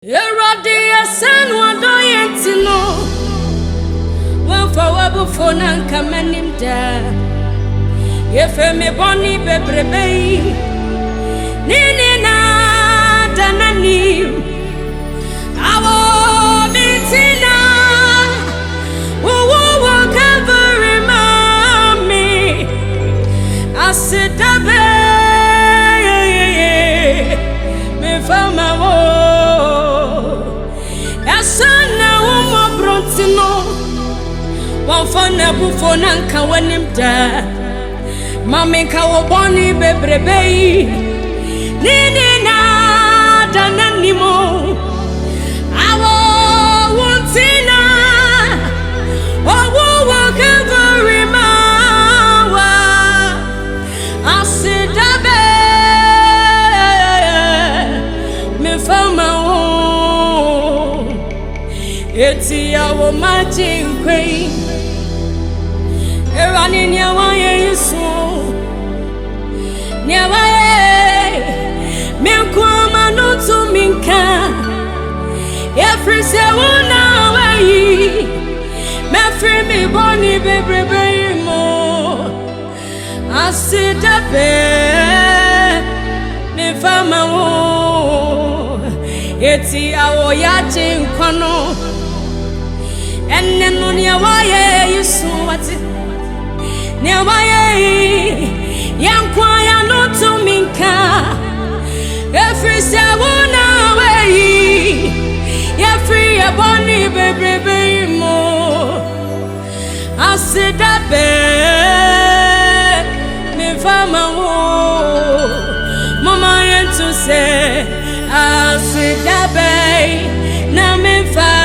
Eradi sen wado yentino Wanfa wabu fona nkamenim da Yefe me boni bebrebe Nini na danani Awo mitina Uwo Calvary mami Asidabe Me fama wo Asana umo brontino Wanfana bufona nkawanim da Mami kawo boni bebrebe Nini na dananimo Awo wuntina Owo Calvary mawa Asidabe Me fama wo Eti yawo majin queen Erani nyawaye Yesu Nyawaye Minkuma nutu minka Yefrise wuna wayi Mefri mi boni bebrebe mo Asidabe Me fama wo Eti awo yaji nkono Enne no nyawaye Yesu wati Nyawaye Yankwa ya nutu minka Efrise wuna wayi Yefri ya boni bebrebe mo Asidabe Me fama wo Mama yentu se Asidabe Na me fama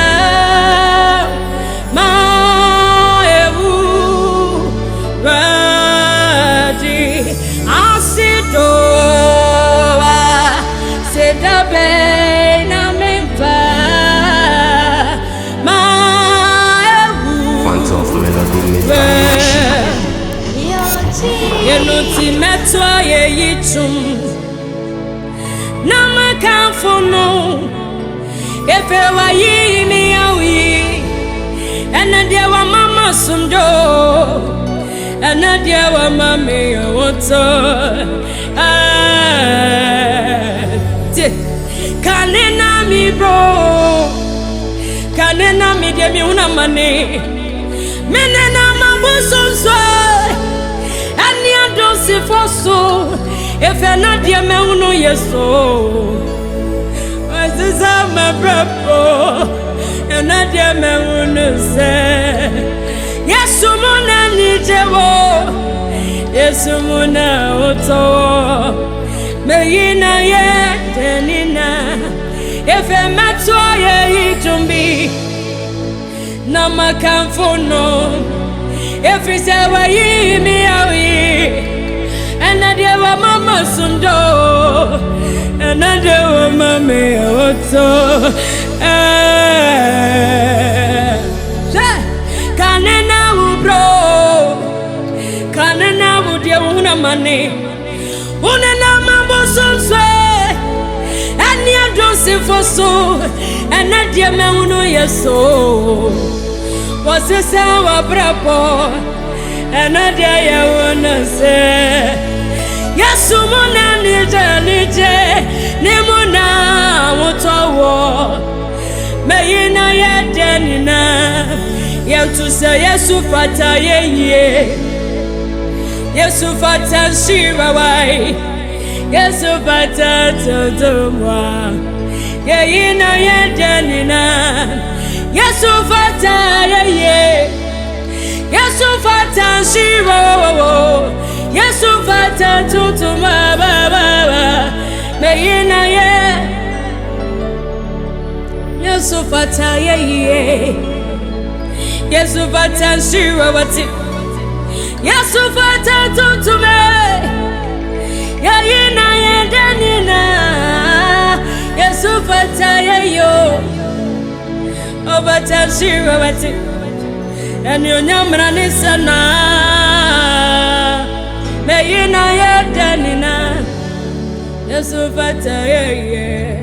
ewu Radi Asidoa Sidabe Na me fama ewu Phantom Melody Yenuti metwa ye yitum Nama kanfono Efe wa yi mi yawi Ena dia wa mama sundo Ena dia wa mame yawoto Kanena mi bro Kanena mi dia mi una mane Menena mabusonso Ani adosi foso Efe na dia me unu yeso Aziza me brepo Ena dia me unu se Yesu muna nijewo Yesu muna oto Meyina ye tenina Efe metwa ye itumbi Na makamfono Every sewa yi mi yawi Ena dia wa mama sundo Ena dia wa mame oto Kanena u bro Kanena u dia una mane Unena mambo sonse Eni adonsi foso Ena dia me uno yeso Você sabe brapo, ena dia ya wana se. Yesu muna nije, ni muna mutawo. Meyina ya denina, yentu se Yesu fata ye. Yesu fata shirawai, Yesu fata totomwa. Yeyina ya denina. Yesu fata ye Yesu fata shiro Yesu fata tutuma baba Meyina ye Yesu fata ye Yesu fata shiro wati Yesu fata tutume Yeyina ye denina Yesu fata ye yo Obata shiro wati Eni onyamra nisana Meyina ye denina Yesu fata ye